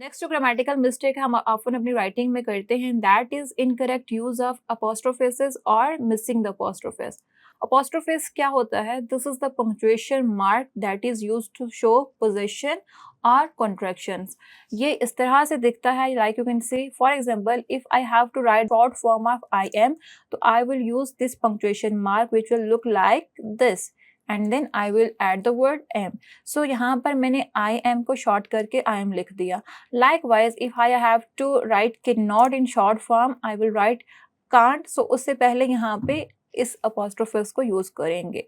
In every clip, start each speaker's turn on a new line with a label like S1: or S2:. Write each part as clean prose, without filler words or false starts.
S1: Next जो grammatical mistake हम often अपनी राइटिंग में करते हैं that is incorrect use of apostrophes और मिसिंग द अपोस्ट्रोफेस। अपोस्ट्रोफेस क्या होता है? This is the punctuation mark that is used to show position और कॉन्ट्रैक्शंस। ये इस तरह से दिखता है, like you can say for example if I have to write short form of I am, तो I will use this punctuation mark which will look like this and then I will add the word M. So यहाँ पर मैंने I am को short करके I am लिख दिया। Likewise, if I have to write cannot in short form, I will write can't. So उससे पहले यहाँ पे इस apostrophes को यूज करेंगे।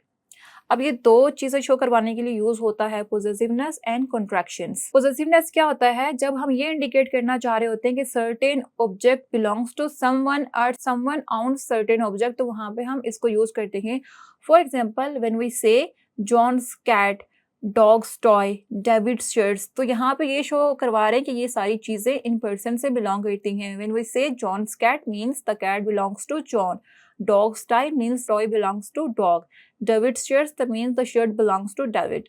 S1: अब ये दो चीजें शो करवाने के लिए यूज होता है पोजेसिवनेस एंड कॉन्ट्रैक्शंस। पोजेसिवनेस क्या होता है? जब हम ये इंडिकेट करना चाह रहे होते हैं कि certain object belongs to someone और समवन ओन्स सर्टेन ऑब्जेक्ट, तो वहां पे हम इसको यूज करते हैं। For example when we say John's cat, dog's toy, David's shirts, तो यहाँ पे ये शो करवा रहे हैं कि ये सारी चीजें इन पर्सन से बिलोंग करती हैं। When we say John's cat means the cat belongs to John, dog's tie means toy belongs to dog, David's shirts the means the shirt belongs to David.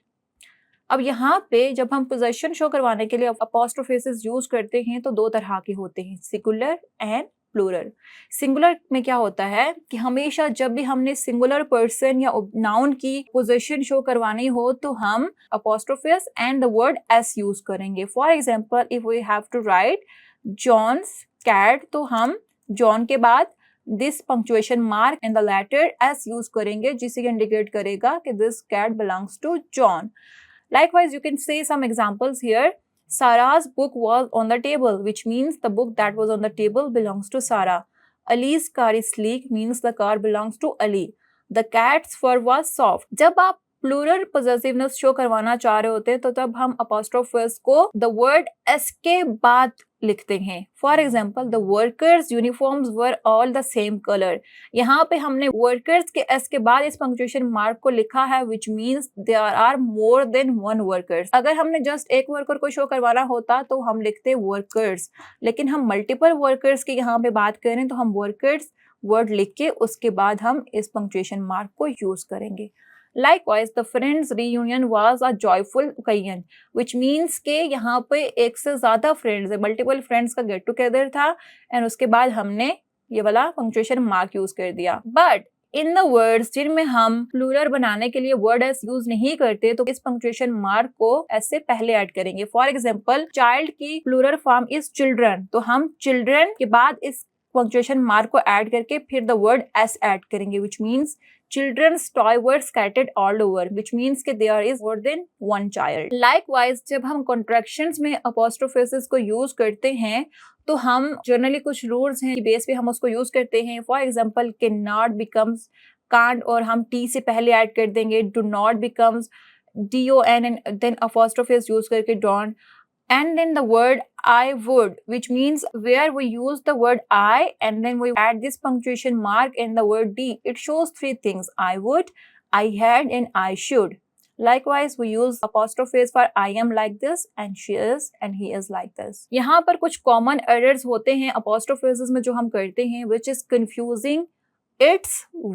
S1: अब यहाँ पे जब हम पोजेशन शो करवाने के लिए अपोस्ट्रोफेसेस यूज करते हैं तो दो तरह के होते हैं, सिंगुलर एंड प्लूरल। सिंगुलर में क्या होता है कि हमेशा जब भी हमने सिंगुलर पर्सन या नाउन की पोजीशन शो करवानी हो तो हम apostrophes and the word S use करेंगे। For example if we have to write John's cat, तो हम जॉन के बाद this punctuation mark and the letter S use करेंगे, जिसे इंडिकेट करेगा कि this cat belongs to John. Likewise, you can say some examples here. Sarah's book was on the table, which means the book that was on the table belongs to Sarah. Ali's car is sleek means the car belongs to Ali. The cat's fur was soft. जब आप plural possessiveness show करवाना चाह रहे होते हैं तो तब हम अपोस्ट्रोफस को द वर्ड एस के बाद लिखते हैं। For example the workers uniforms were all the same colour. यहाँ पे हमने वर्कर्स के एस के बाद इस पंक्चुएशन मार्क को लिखा है which means there are more than one workers. अगर हमने जस्ट एक वर्कर को शो करवाना होता तो हम लिखते वर्कर्स, लेकिन हम मल्टीपल वर्कर्स की यहाँ पे बात करें तो हम वर्कर्स वर्ड लिख के उसके बाद हम इस पंक्चुएशन मार्क को यूज करेंगे। Likewise, the friends reunion was a joyful occasion, which means के यहाँ पे एक से ज्यादा फ्रेंड्स है, मल्टीपल फ्रेंड्स का गेट टुगेदर था एंड उसके बाद हमने ये वाला पंक्चुएशन मार्क यूज कर दिया। बट इन द वर्ड्स जिनमें हम प्लूरल बनाने के लिए वर्ड एस यूज नहीं करते तो इस पंक्चुएशन मार्क को एस से पहले ऐड करेंगे। फॉर एग्जाम्पल चाइल्ड की प्लूरल फॉर्म इज चिल्ड्रन, तो हम चिल्ड्रन के बाद इस पंक्चुएशन मार्क को ऐड करके फिर द वर्ड एस ऐड करेंगे, which means children's toy were scattered all over, which means कि there is more than one child. Likewise, जब हम contractions में apostrophes को use करते हैं तो हम जनरली कुछ रूल्स हैं बेस पे हम उसको यूज करते हैं। For example cannot becomes can't और हम t से पहले ऐड कर देंगे, do not becomes don and then apostrophes use करके don't, and then the word I would, which means where we use the word I and then we add this punctuation mark and the word D. It shows three things: I would, I had and I should. Likewise, we use apostrophes for I am like this and she is and he is like this. यहाँ पर कुछ common errors होते हैं apostrophes में जो हम करते हैं, which is confusing it's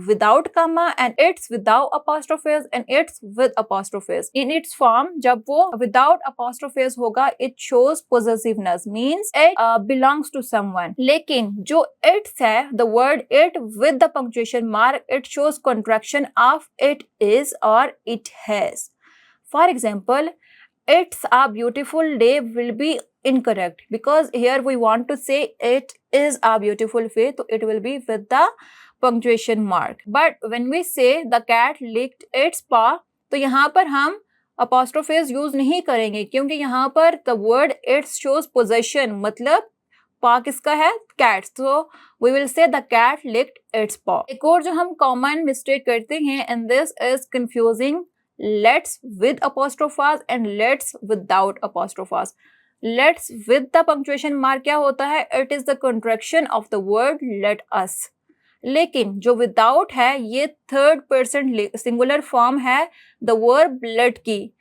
S1: without comma and it's without apostrophes and it's with apostrophes. In its form, जब वो without apostrophes होगा, it shows possessiveness, means it belongs to someone. लेकिन जो it's है, the word it with the punctuation mark, it shows contraction of it is or it has. For example, it's a beautiful day will be incorrect because here we want to say it is a beautiful day, so it will be with the punctuation mark. But when we say the cat licked its paw, तो यहाँ पर हम apostrophes use नहीं करेंगे क्योंकि यहाँ पर the word it shows possession, मतलब paw किसका है? cat. So we will say the cat licked its paw. एक और जो हम common mistake करते हैं and this is confusing let's with apostrophes and let's without apostrophes. Let's with the punctuation mark क्या होता है? It is the contraction of the word let us. लेकिन जो विदाउट है ये थर्ड पर्सन सिंगुलर फॉर्म है द वर्ब लेट की।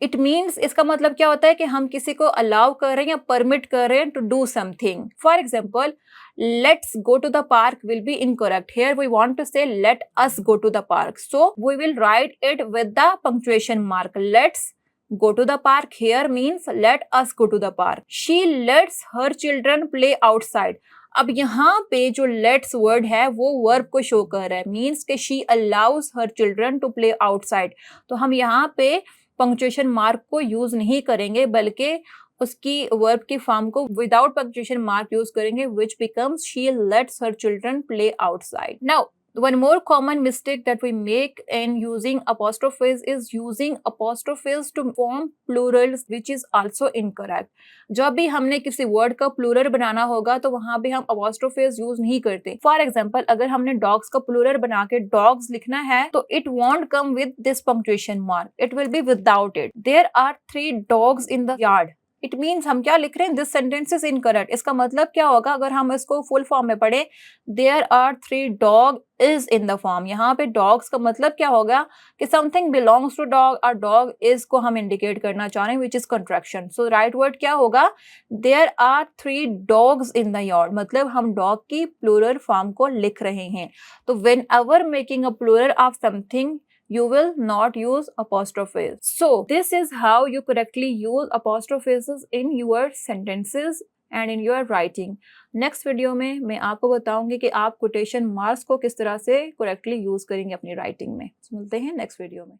S1: It means इसका मतलब क्या होता है कि हम किसी को अलाउ कर रहे हैं या परमिट कर रहे हैं to do something. For example let's go to the park will be incorrect, here we want to say let us go to the park, so we will write it with the punctuation mark let's Go to the park here means let us go to the park. She lets her children play outside. अब यहाँ पे जो let's word है वो verb को show कर रहा है, मीन्स कि she allows her children to play outside. तो हम यहाँ पे पंक्चुएशन मार्क को यूज नहीं करेंगे, बल्कि उसकी वर्ब की फॉर्म को विदाउट पंक्चुएशन मार्क यूज करेंगे, which becomes she let's her children play outside. Now one more common mistake that we make in using apostrophes is using apostrophes to form plurals, which is also incorrect. जब भी हमने किसी word का plural बनाना होगा तो वहां भी हम apostrophes यूज नहीं करते। फॉर एग्जाम्पल, अगर हमने डॉग्स का प्लूरल बना के डॉग्स लिखना है तो it won't come with this punctuation mark, it will be without it. There are 3 dogs in the yard. It means हम क्या लिख रहे हैं, दिस सेंटेंस इज इनकरेक्ट। इसका मतलब क्या होगा अगर हम इसको फुल फॉर्म में पढ़े, there are 3 dog is in the form. यहाँ पे डॉग्स का मतलब क्या होगा कि समथिंग बिलोंग्स टू डॉग और डॉग इज को हम इंडिकेट करना चाह रहे हैं, which is contraction. So right word क्या होगा, there are 3 dogs in the yard, मतलब हम डॉग की प्लूरल फॉर्म को लिख रहे हैं। तो whenever making a plural of something, you will not use apostrophes. So this is how you correctly use apostrophes in your sentences and in your writing. Next video में मैं आपको बताऊंगी कि आप quotation marks को किस तरह से correctly use करेंगे अपनी writing में। मिलते हैं next video में।